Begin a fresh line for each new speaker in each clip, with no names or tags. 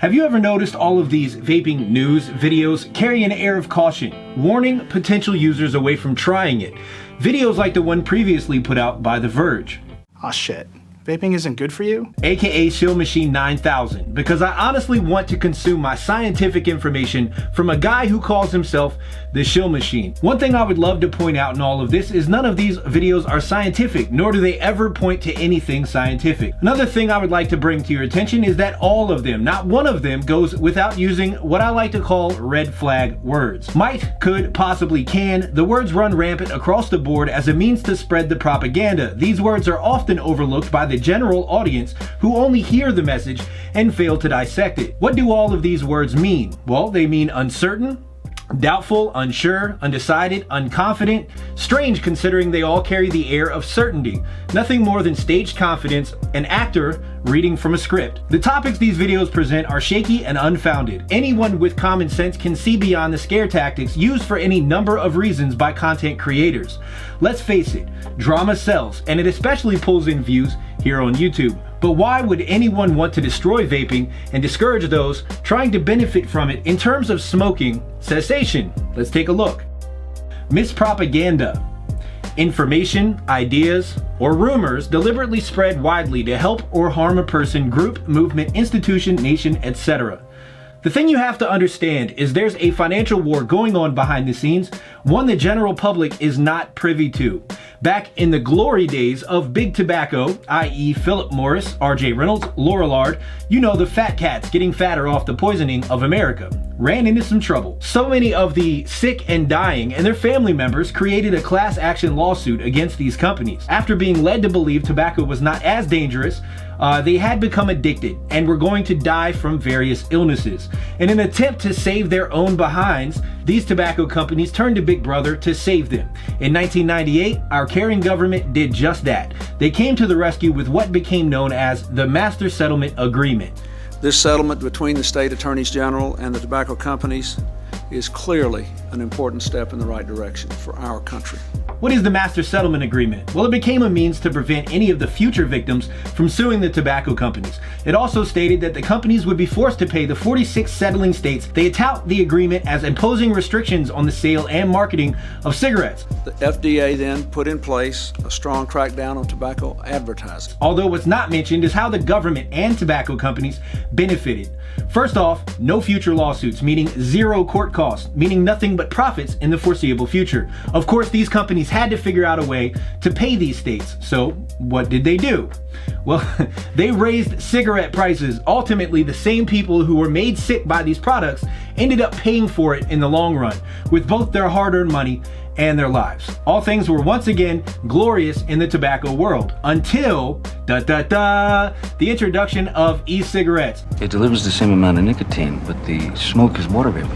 Have you ever noticed all of these vaping news videos carry an air of caution, warning potential users away from trying it? Videos like the one previously put out by The Verge.
Aw shit. Vaping isn't good for you?
AKA Shill Machine 9000, because I honestly want to consume my scientific information from a guy who calls himself the Shill Machine. One thing I would love to point out in all of this is none of these videos are scientific, nor do they ever point to anything scientific. Another thing I would like to bring to your attention is that all of them, not one of them, goes without using what I like to call red flag words. Might, could, possibly, can, the words run rampant across the board as a means to spread the propaganda. These words are often overlooked by the general audience who only hear the message and fail to dissect it. What do all of these words mean? Well, they mean uncertain, doubtful, unsure, undecided, unconfident. Strange considering they all carry the air of certainty. Nothing more than staged confidence, an actor reading from a script. The topics these videos present are shaky and unfounded. Anyone with common sense can see beyond the scare tactics used for any number of reasons by content creators. Let's face it, drama sells, and it especially pulls in views here on YouTube. But why would anyone want to destroy vaping and discourage those trying to benefit from it in terms of smoking cessation? Let's take a look. Mispropaganda. Information, ideas, or rumors deliberately spread widely to help or harm a person, group, movement, institution, nation, etc. The thing you have to understand is there's a financial war going on behind the scenes, one the general public is not privy to. Back in the glory days of big tobacco, i.e. Philip Morris, R.J. Reynolds, Lorillard, you know, the fat cats getting fatter off the poisoning of America, ran into some trouble. So many of the sick and dying and their family members created a class action lawsuit against these companies. After being led to believe tobacco was not as dangerous, they had become addicted and were going to die from various illnesses. In an attempt to save their own behinds, these tobacco companies turned to Big Brother to save them. In 1998, our caring government did just that. They came to the rescue with what became known as the Master Settlement Agreement.
This settlement between the state attorneys general and the tobacco companies is clearly an important step in the right direction for our country.
What is the Master Settlement Agreement? Well, it became a means to prevent any of the future victims from suing the tobacco companies. It also stated that the companies would be forced to pay the 46 settling states. They tout the agreement as imposing restrictions on the sale and marketing of cigarettes.
The FDA then put in place a strong crackdown on tobacco advertising.
Although what's not mentioned is how the government and tobacco companies benefited. First off, no future lawsuits, meaning zero court costs, meaning nothing but profits in the foreseeable future. Of course, these companies had to figure out a way to pay these states. So what did they do? Well, they raised cigarette prices. Ultimately, the same people who were made sick by these products ended up paying for it in the long run with both their hard-earned money and their lives. All things were once again glorious in the tobacco world until the introduction of e-cigarettes.
It delivers the same amount of nicotine, but the smoke is water vapor.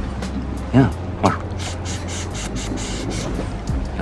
Yeah, water.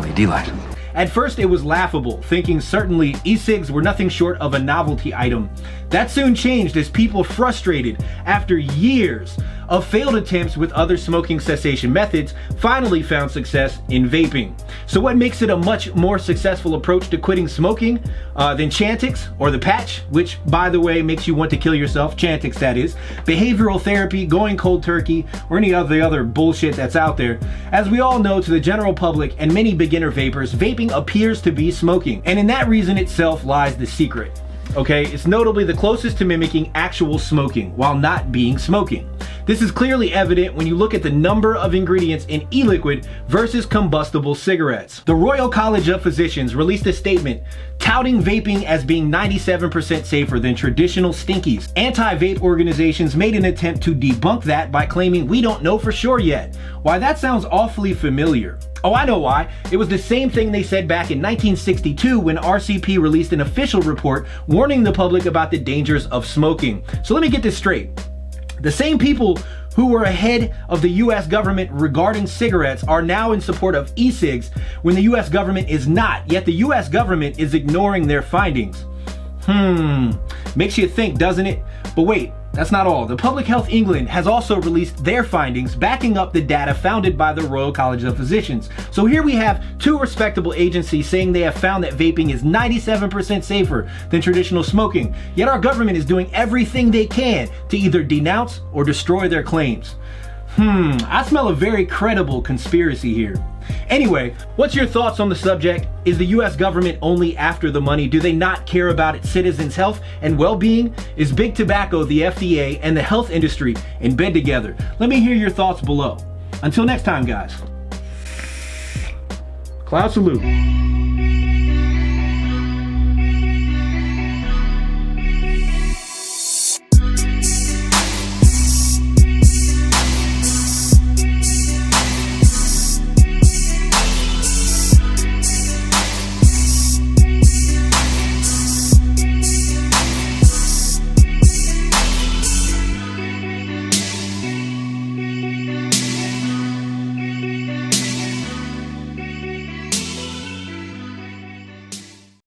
LED light.
At first it was laughable, thinking certainly e-cigs were nothing short of a novelty item. That soon changed as people frustrated after years of failed attempts with other smoking cessation methods finally found success in vaping. So what makes it a much more successful approach to quitting smoking than Chantix or the patch, which by the way makes you want to kill yourself, Chantix that is, behavioral therapy, going cold turkey, or any of the other bullshit that's out there? As we all know, to the general public and many beginner vapers, vaping appears to be smoking, and in that reason itself lies the secret. Okay, it's notably the closest to mimicking actual smoking while not being smoking. This is clearly evident when you look at the number of ingredients in e-liquid versus combustible cigarettes. The Royal College of Physicians released a statement touting vaping as being 97% safer than traditional stinkies. Anti-vape organizations made an attempt to debunk that by claiming we don't know for sure yet. Why, that sounds awfully familiar. Oh, I know why. It was the same thing they said back in 1962 when RCP released an official report warning the public about the dangers of smoking. So let me get this straight. The same people who were ahead of the US government regarding cigarettes are now in support of e-cigs when the US government is not, yet the US government is ignoring their findings. Makes you think, doesn't it? But wait, That's not all. The Public Health England has also released their findings backing up the data founded by the Royal College of Physicians. So here we have two respectable agencies saying they have found that vaping is 97% safer than traditional smoking, yet our government is doing everything they can to either denounce or destroy their claims. I smell a very credible conspiracy here. Anyway, what's your thoughts on the subject? Is the US government only after the money? Do they not care about its citizens' health and well-being? Is big tobacco, the FDA, and the health industry in bed together? Let me hear your thoughts below. Until next time, guys. Cloud salute.